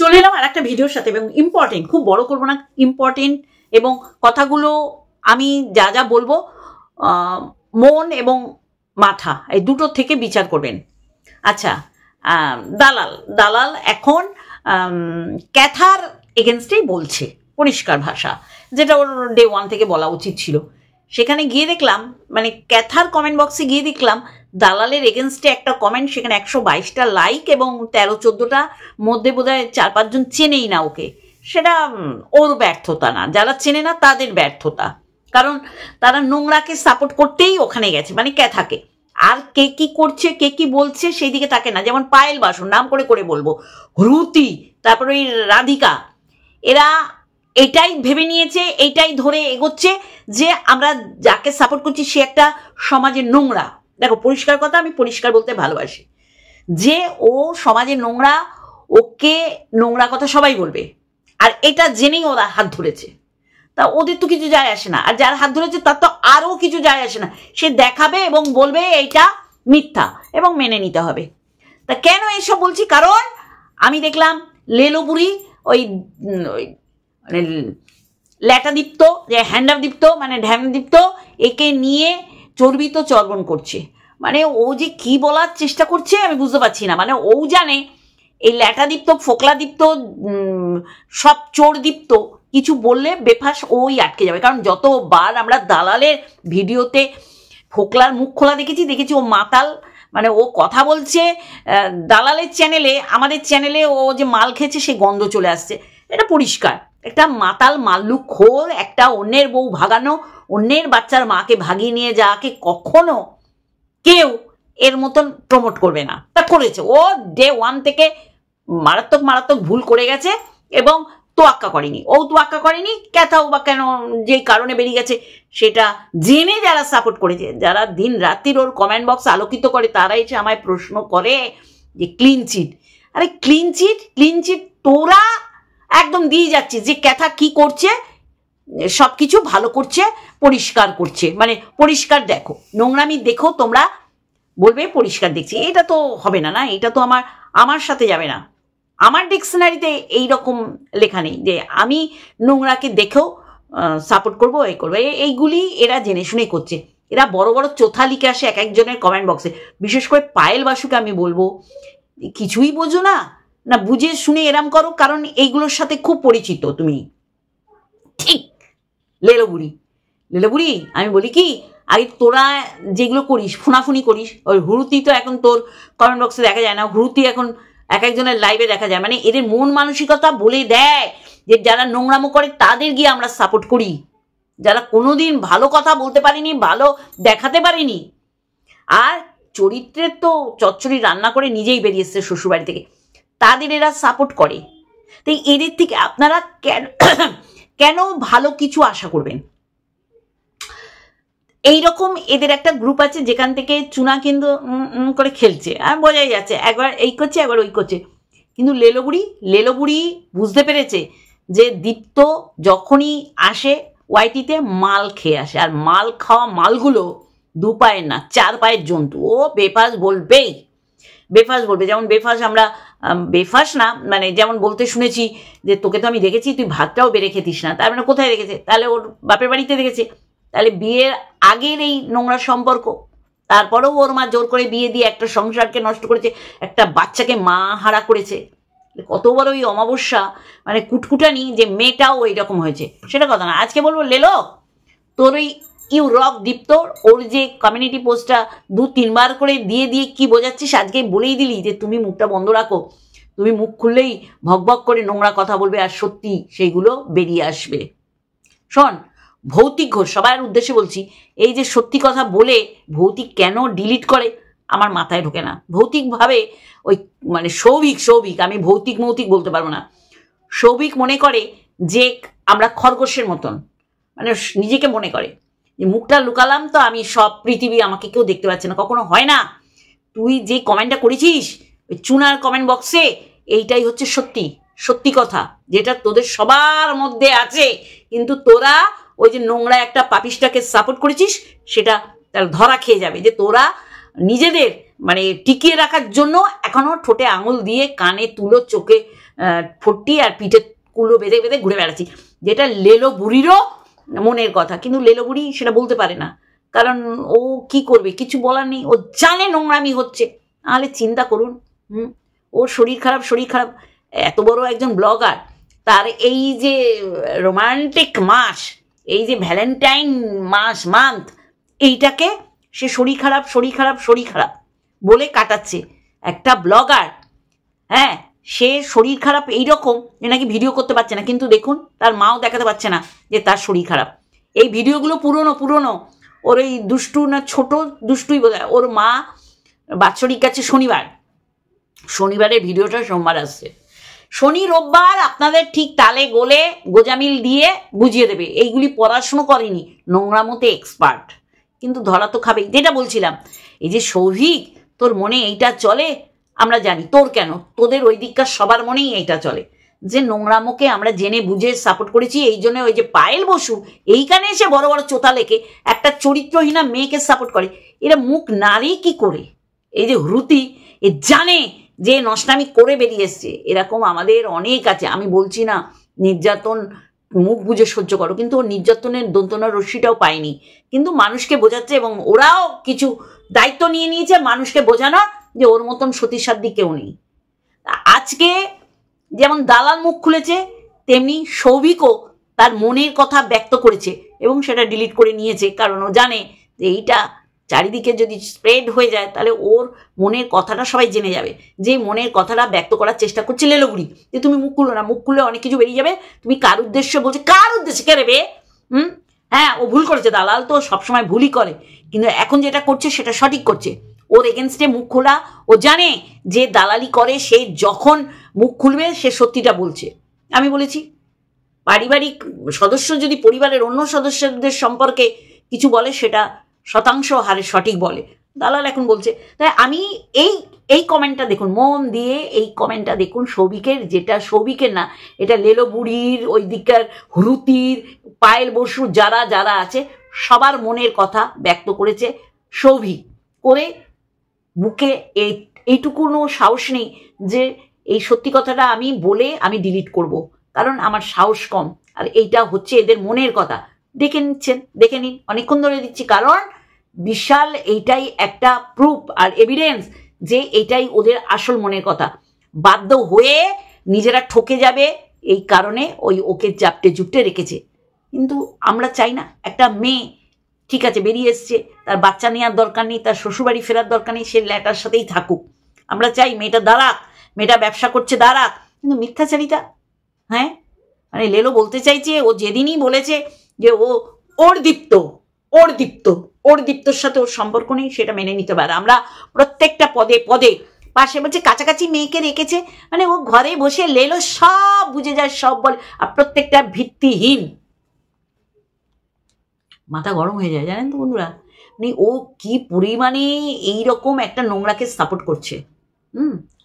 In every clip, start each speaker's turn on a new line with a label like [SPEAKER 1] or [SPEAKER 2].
[SPEAKER 1] চলে এলাম আর একটা ভিডিওর সাথে, এবং ইম্পর্টেন্ট, খুব বড় করবো না, ইম্পর্টেন্ট, এবং কথাগুলো আমি যা যা বলবো মন এবং মাথা এই দুটো থেকে বিচার করবেন। আচ্ছা, দালাল এখন ক্যাথার এগেনস্টেই বলছে, পরিষ্কার ভাষা, যেটা ওর ডে 1 থেকে বলা উচিত ছিল। সেখানে গিয়ে দেখলাম, মানে ক্যাথার কমেন্ট বক্সে গিয়ে দেখলাম দালালের এগেনস্টে একটা কমেন্ট, সেখানে 122টা লাইক এবং 13-14টা মধ্যে বোধহয় 4-5 জন চেনেই না ওকে। সেটা ওর ব্যর্থতা না, যারা চেনে না তাদের ব্যর্থতা, কারণ তারা নোংরাকে সাপোর্ট করতেই ওখানে গেছে, মানে ক্যাথাকে। আর কে কি করছে, কে কি বলছে সেই দিকে তাকে না। যেমন পায়েল বাসু, নাম করে করে বলবো, হুরুতি, তারপর ওই রাধিকা, এরা এটাই ভেবে নিয়েছে, এইটাই ধরে এগোচ্ছে যে আমরা যাকে সাপোর্ট করছি সে একটা সমাজের নোংরা। দেখো, পরিষ্কার কথা, আমি পরিষ্কার বলতে ভালোবাসি, যে ও সমাজের নোংরা, ওকে নোংরা কথা সবাই বলবে, আর এটা জেনেই ওরা হাত ধরেছে। তা ওদের তো কিছু যায় আসে না, আর যার হাত ধরেছে তার তো আরও কিছু যায় আসে না। সে দেখাবে এবং বলবে এইটা মিথ্যা, এবং মেনে নিতে হবে। তা কেন এইসব বলছি? কারণ আমি দেখলাম লেলোবুড়ি, ওই মানে ল্যাটাদীপ্ত, যে হ্যান্ডারদীপ্ত মানে ঢ্যামদীপ্ত, একে নিয়ে চর্বিত চর্বণ করছে। মানে ও যে কি বলার চেষ্টা করছে আমি বুঝতে পারছি না। মানে ও জানে এই ল্যাটাদীপ্ত, ফোকলাদীপ্ত, সব চোরদীপ্ত কিছু বললে বেফাস ওই আটকে যাবে। কারণ যতবার আমরা দালালের ভিডিওতে ফোকলার মুখ খোলা দেখেছি ও মাতাল, মানে ও কথা বলছে দালালের চ্যানেলে, আমাদের চ্যানেলে ও যে মাল খেয়েছে সে গন্ধ চলে আসছে। এটা পরিষ্কার একটা মাতাল মাল্লু খোর, একটা অন্যের বউ ভাগানো, অন্যের বাচ্চার মাকে ভাগিয়ে নিয়ে যাওয়াকে কখনো কেউ এর মতন প্রমোট করবে না। তা করেছে ও, ডে 1 থেকে মারাত্মক ভুল করে গেছে, এবং তোয়াক্কা করেনি। ও তোয়াক্কা করেনি, ক্যাথাও বা কেন যেই কারণে বেরিয়ে গেছে সেটা জেনে যারা সাপোর্ট করেছে, যারা দিন রাত্রির ওর কমেন্ট বক্স আলোকিত করে, তারা এসে আমায় প্রশ্ন করে যে ক্লিন চিট। আরে ক্লিন চিট তোরা একদম দিয়ে যাচ্ছিস যে ক্যাথা কি করছে, সব কিছু ভালো করছে, পরিষ্কার করছে, মানে পরিষ্কার দেখো, নোংরামি দেখো, তোমরা বলবে পরিষ্কার দেখছি। এটা তো হবে না, না, এটা তো আমার সাথে যাবে না। আমার ডিকশনারিতে এইরকম লেখা নেই যে আমি নোংরাকে দেখেও সাপোর্ট করবো, এইগুলি এরা জেনে শুনে করছে। এরা বড় বড় চোথা লিখে আসে এক একজনের কমেন্ট বক্সে। বিশেষ করে পায়েল বাসুকে আমি বলবো, কিছুই বোঝো না, না বুঝে শুনে এরাম করো, কারণ এইগুলোর সাথে খুব পরিচিত তুমি। ঠিক লেলোবুড়ি আমি বলি কি, আরে তোরা যেগুলো করিস, ফোনাফুনি করিস, ওই হুরুতি তো এখন তোর কমেন্ট বক্সে দেখা যায় না, হুরুতি এখন এক একজনের লাইভে দেখা যায়। মানে এদের মন মানসিকতা বলে দেয় যে যারা নোংরামো করে তাদের গিয়ে আমরা সাপোর্ট করি, যারা কোনোদিন ভালো কথা বলতে পারিনি, ভালো দেখাতে পারিনি, আর চরিত্রের তো চচ্চড়ি রান্না করে নিজেই বেরিয়েছে শ্বশুরবাড়ি থেকে, তাদের এরা সাপোর্ট করে। তাই এদের থেকে আপনারা কেন ভালো কিছু আশা করবেন? এইরকম এদের একটা গ্রুপ আছে যেখান থেকে চুনা কিন্তু করে খেলছে, আর বোঝাই যাচ্ছে, একবার এই করছে একবার ওই করছে। কিন্তু লেলোবুড়ি বুঝতে পেরেছে যে দীপ্ত যখনই আসে ওয়াইটিতে মাল খেয়ে আসে, আর মাল খাওয়া মালগুলো 2 পায়ের না 4 পায়ের জন্তু। ও বেফাস বলবে। যেমন আমরা বেফাস না, মানে যেমন বলতে শুনেছি যে তোকে তো আমি দেখেছি তুই ভাতটাও বেড়ে খেতিস না, তার মানে কোথায় দেখেছে? তাহলে ওর বাপের বাড়িতে দেখেছে। তাহলে বিয়ের আগের এই নোংরা সম্পর্ক, তারপরেও ওর মা জোর করে বিয়ে দিয়ে একটা সংসারকে নষ্ট করেছে, একটা বাচ্চাকে মা হারা করেছে। কত বড় ওই অমাবস্যা, মানে কুটকুটানি, যে মেয়েটাও এইরকম হয়েছে সেটা কথা না। আজকে বলবো লেলো, তোর ওই ইউ রক দীপ্ত, ওর যে কমিউনিটি পোস্টটা 2-3 বার করে দিয়ে কি বোঝাচ্ছিস, আজকে বলেই দিলি যে তুমি মুখটা বন্ধ রাখো, তুমি মুখ খুললেই ভকভক করে নোংরা কথা বলবে, আর সত্যি সেইগুলো বেরিয়ে আসবে। শোন, ভৌতিক ঘোষ, সবার উদ্দেশ্যে বলছি, এই যে সত্যি কথা বলে ভৌতিক কেন ডিলিট করে আমার মাথায় ঢোকে না। ভৌতিকভাবে ওই মানে সৌভিক, আমি ভৌতিক বলতে পারবো না। সৌভিক মনে করে যে আমরা খরগোশের মতন, মানে নিজেকে মনে করে যে মুখটা লুকালাম তো আমি সব পৃথিবী, আমাকে কেউ দেখতে পাচ্ছে না। কখনো হয় না। তুই যে কমেন্টটা করেছিস ওই চুনার কমেন্ট বক্সে, এইটাই হচ্ছে সত্যি কথা, যেটা তোদের সবার মধ্যে আছে, কিন্তু তোরা ওই যে নোংরা একটা পাপিষ্টাকে সাপোর্ট করেছিস, সেটা তার ধরা খেয়ে যাবে। যে তোরা নিজেদের মানে টিকিয়ে রাখার জন্য এখনো ঠোঁটে আঙুল দিয়ে, কানে তুলো, চোখে 40 আর পিঠে কুলো বেঁধে বেঁধে ঘুরে বেড়াচ্ছি, যেটা লেলো বুড়িরও মনের কথা, কিন্তু লেলো বুড়ি সেটা বলতে পারে না, কারণ ও কি করবে, কিছু বলার নেই, ও জানে নোংরামি হচ্ছে। তাহলে চিন্তা করুন, ওর শরীর খারাপ, এত বড় একজন ব্লগার, তার এই যে রোমান্টিক মাস, এই যে ভ্যালেন্টাইন মান্থ, এইটাকে সে শরীর খারাপ বলে কাটাচ্ছে। একটা ব্লগার, হ্যাঁ, সে শরীর খারাপ এইরকম যে নাকি ভিডিও করতে পারছে না, কিন্তু দেখুন তার মাও দেখাতে পারছে না যে তার শরীর খারাপ। এই ভিডিওগুলো পুরনো, ওর এই দুষ্টু না ছোট দুষ্টুই বোধ হয়, ওর মা বাৎসরিক গেছে শনিবারের ভিডিওটা সোমবার আসছে, শনি রোববার আপনাদের ঠিক তালে গোলে গোজামিল দিয়ে বুঝিয়ে দেবে। এইগুলি পড়াশুনো করেনি, নোংরামতে এক্সপার্ট, কিন্তু ধরা তো খাবেই। যেটা বলছিলাম, এই যে সৌভিক, তোর মনে এইটা চলে, আমরা জানি, তোর কেন, তোদের ওই দিককার সবার মনেই এইটা চলে যে নোংরামোকে আমরা জেনে বুঝে সাপোর্ট করেছি। এই জন্য ওই যে পায়েল বসু এইখানে এসে বড় বড় চোতা লেখে একটা চরিত্রহীনা মেয়েকে সাপোর্ট করে। এরা মুখ নাড়ে কি করে? এই যে হ্রুতি, এ জানে যে নষ্টামি করে বেরিয়ে এসছে। এরকম আমাদের অনেক আছে, আমি বলছি না নির্যাতন মুখ বুঝে সহ্য করো, কিন্তু ওর নির্যাতনের দন্তনার রশ্মিটাও পায়নি, কিন্তু মানুষকে বোঝাচ্ছে, এবং ওরাও কিছু দায়িত্ব নিয়ে নিয়েছে মানুষকে বোঝানোর যে ওর মতন সতীসাধ্যী কেউ নেই। আজকে যেমন দালাল মুখ খুলেছে, তেমনি সৌভিকও তার মনের কথা ব্যক্ত করেছে এবং সেটা ডিলিট করে নিয়েছে, কারণ ও জানে যে এইটা চারিদিকে যদি স্প্রেড হয়ে যায় তাহলে ওর মনের কথাটা সবাই জেনে যাবে, যে মনের কথাটা ব্যক্ত করার চেষ্টা করছে লেলোগুড়ি, যে তুমি মুখ খুলো না, মুখ খুলে অনেক কিছু বেরিয়ে যাবে, তুমি কার উদ্দেশ্য বলছো, কার উদ্দেশ্যে কে রেবে? হ্যাঁ, ও ভুল করেছে, দালাল তো সবসময় ভুলই করে, কিন্তু এখন যেটা করছে সেটা সঠিক করছে। ওর এগেনস্টে মুখ খোলা, ও জানে যে দালালি করে, সে যখন মুখ খুলবে সে সত্যিটা বলছে। আমি বলেছি পারিবারিক সদস্য যদি পরিবারের অন্য সদস্যদের সম্পর্কে কিছু বলে সেটা শতাংশ হারে সঠিক বলে, দালাল এখন বলছে। তাই আমি এই কমেন্টটা দেখুন, মন দিয়ে এই কমেন্টটা দেখুন সৌভিকের, যেটা সৌভিকের না, এটা লেলো বুড়ির, ওই দিককার হ্রুতির, পায়েল বসু, যারা আছে সবার মনের কথা ব্যক্ত করেছে সৌভিক। করে বুকে এইটুকুনো সাহস নেই যে এই সত্যি কথাটা আমি বলে আমি ডিলিট করব, কারণ আমার সাহস কম, আর এইটা হচ্ছে এদের মনের কথা। দেখে নিন, অনেকক্ষণ ধরে দিচ্ছি, কারণ বিশাল এইটাই একটা প্রুফ আর এভিডেন্স যে এইটাই ওদের আসল মনের কথা। বাধ্য হয়ে নিজেরা ঠকে যাবে, এই কারণে ওকে জুপটে রেখেছে। কিন্তু আমরা চাই না, একটা মেয়ে ঠিক আছে বেরিয়ে এসছে, তার বাচ্চা নেওয়ার দরকার নেই, তার শ্বশুরবাড়ি ফেরার দরকার নেই, সে ল্যাটার সাথেই থাকুক। আমরা চাই মেয়েটা দাঁড়াক, মেয়েটা ব্যবসা করছে দাঁড়াক, কিন্তু মিথ্যাচারিতা, হ্যাঁ, মানে লেলো বলতে চাইছে, ও যেদিনই বলেছে যে ওর দীপ্তর সাথে ওর সম্পর্ক নেই, সেটা মেনে নিতে পারে। আমরা প্রত্যেকটা পদে পাশে বলছে কাছাকাছি মেয়েকে রেখেছে, মানে ও ঘরে বসে লেলো সব বুঝে যায়, সব বলে, আর প্রত্যেকটা ভিত্তিহীন। মাথা গরম হয়ে যায়, জানেন তো বন্ধুরা, মানে ও কি পরিমাণে এইরকম একটা নোংরাকে সাপোর্ট করছে।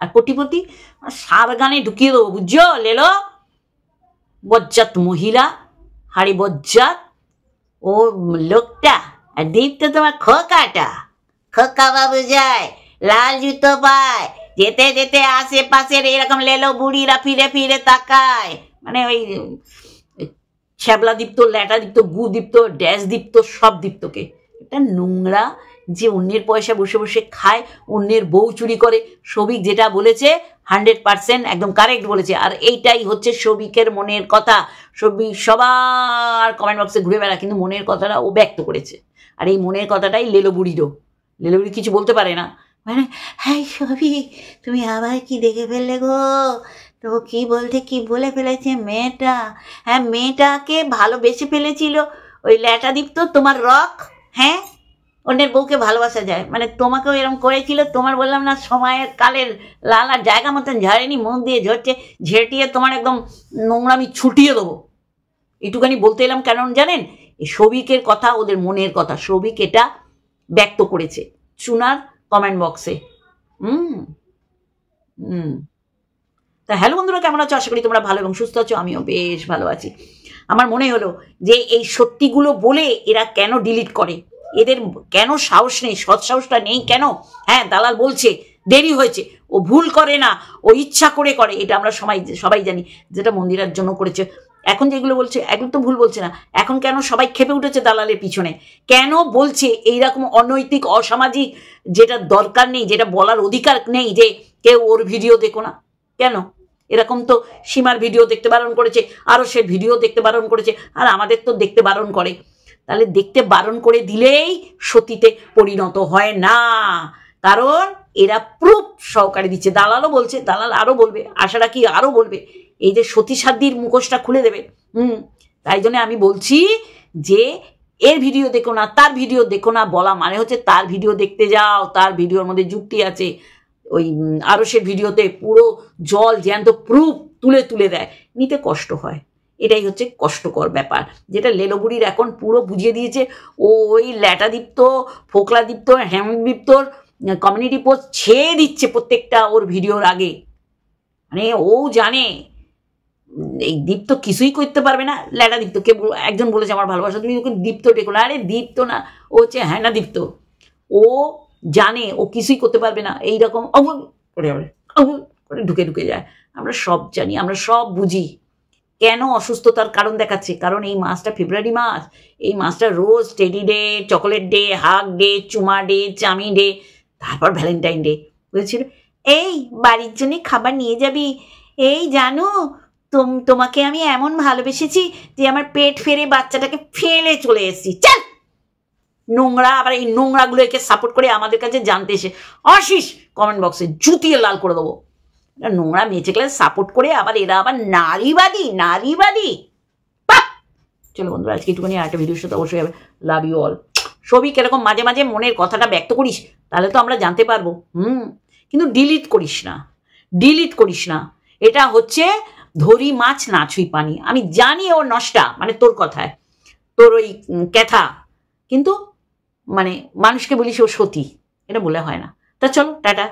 [SPEAKER 1] আর কোটিপতি সার গানে ঢুকিয়ে দেবো, বুঝছো লেলো, বজ্জাত মহিলা, হাড়ি বজ্জাত ও লোকটা। আর দীপ্ত তোমার খোকা বাবু যায়, লাল জুতো পায়, যেতে যেতে আশেপাশের এরকম লেলো বুড়িরা ফিরে তাকায়, মানে ওই শ্যাবলা দীপ্ত, ল্যাটা দীপ্ত, গু দীপ্ত, ড্যাশ দীপ্ত, সব দীপ্তকে। এটা নোংরা যে অন্যের পয়সা বসে বসে খায়, অন্যের বউ চুরি করে। সৌভিক যেটা বলেছে 100% একদম কারেক্ট বলেছে, আর এইটাই হচ্ছে সৌভিকের মনের কথা। সৌভিক সবার কমেন্ট বক্সে ঘুরে বেড়া, কিন্তু মনের কথাটা ও ব্যক্ত করেছে, আর এই মনের কথাটাই লেলো বুড়ি কিছু বলতে পারে না, মানে হ্যাঁ সৌভিক তুমি আবার কি দেখে ফেললে গো, তো কি বলে ফেলেছে মেয়েটা। হ্যাঁ, মেয়েটাকে ভালোবেসে ফেলেছিল ওই ল্যাটা দীপ্ত, তোমার রক। হ্যাঁ, অন্যের বউকে ভালোবাসা যায়, মানে তোমাকেও এরকম করেছিল। তোমার বললাম না, সময়ের কালের লালা জায়গা মতন ঝাড়েনি, মুখ দিয়ে ঝেঁটিয়ে তোমার একদম নোংরামি ছুটিয়ে দেবো। একটুখানি বলতে এলাম, কেন জানেন, এই সৌভিকের কথা ওদের মনের কথা, সৌভিক এটা ব্যক্ত করেছে চুনার কমেন্ট বক্সে। তা হ্যালো বন্ধুরা, কেমন আছো? আশা করি তোমরা ভালো এবং সুস্থ আছো, আমিও বেশ ভালো আছি। আমার মনে হলো যে এই সত্যিগুলো বলে এরা কেন ডিলিট করে, এদের কেন সাহস নেই, সৎ সাহসটা নেই কেন? হ্যাঁ, দালাল বলছে দেরি হয়েছে, ও ভুল করে না, ও ইচ্ছা করে করে, এটা আমরা সবাই জানি। যেটা মন্দিরার জন্য করেছে, এখন যেগুলো বলছে এগুলো তো ভুল বলছে না। এখন কেন সবাই খেপে উঠেছে দালালের পিছনে, কেন বলছে এইরকম অনৈতিক অসামাজিক, যেটা দরকার নেই, যেটা বলার অধিকার নেই, যে কেউ ওর ভিডিও দেখো না? কেন? এরকম তো সীমার ভিডিও দেখতে বারণ করেছে, আরও সে ভিডিও দেখতে বারণ করেছে, আর আমাদের তো দেখতে বারণ করে। তাহলে দেখতে বারণ করে দিলেই সতীতে পরিণত হয় না, কারণ এরা প্রুফ সহকারে দিচ্ছে। দালালও বলছে, দালাল আরও বলবে, আশা রাখি আরও বলবে, এই যে সতী সাধ্যির মুখোশটা খুলে দেবে। তাই জন্য আমি বলছি যে এর ভিডিও দেখো না, তার ভিডিও দেখো না, বলা মানে হচ্ছে তার ভিডিও দেখতে যাও, তার ভিডিওর মধ্যে যুক্তি আছে। ওই আরশের ভিডিওতে পুরো জল জ্যান্ত প্রুফ তুলে তুলে দেয়, নিতে কষ্ট হয়। এটাই হচ্ছে কষ্টকর ব্যাপার, যেটা লেলোবুড়ির এখন পুরো বুঝিয়ে দিয়েছে। ও ওই ল্যাটাদীপ্ত, ফোকলাদীপ্ত, হেমদীপ্তর কমিউনিটি পোস্ট ছেয়ে দিচ্ছে প্রত্যেকটা ওর ভিডিওর আগে। মানে ও জানে এই দীপ্ত কিছুই করতে পারবে না। ল্যাটাদীপ্ত কে একজন বলেছে আমার ভালোবাসা, তুমি ওকে দীপ্ত ডেকো না। আরে দীপ্ত না, ও হচ্ছে হ্যানা দীপ্ত। ও জানে ও কিছুই করতে পারবে না, এইরকম করে ঢুকে ঢুকে যায়। আমরা সব জানি, আমরা সব বুঝি কেন অসুস্থতার কারণ দেখাচ্ছে। কারণ এই মাসটা ফেব্রুয়ারি মাস, এই মাসটা rose teddy day, chocolate day, hug day, চুমা ডে, চামি ডে, তারপর ভ্যালেন্টাইন ডে। বলেছিল এই বাড়ির জন্য খাবার নিয়ে যাবি, এই জানো তোমাকে আমি এমন ভালোবেসেছি যে আমার পেট ফেরে বাচ্চাটাকে ফেলে চলে এসেছি। চল নোংরা, আবার এই নোংরাগুলো একে সাপোর্ট করে আমাদের কাছে জানতে এসে আসিস কমেন্ট বক্সে জুতিয়ে লাল করে দেবো। নোংরা মেয়েছে ক্লাস সাপোর্ট করে আবার এরা আবার নারীবাদী। চলো বন্ধুরা, আজকে একটুখানি আরেকটা ভিডিওর সাথে অবশ্যই হবে। Love you all. সবই কিরকম মাঝে মাঝে মনের কথাটা ব্যক্ত করিস, তাহলে তো আমরা জানতে পারবো। কিন্তু ডিলিট করিস না। এটা হচ্ছে ধরি মাছ না ছুঁই পানি। আমি জানি ওর নষ্টা, মানে তোর কথায়, তোর ওই ক্যাথা, কিন্তু মানে মানুষকে বলিস ও সতী, এটা বলে হয় না। তা চলো টাটা।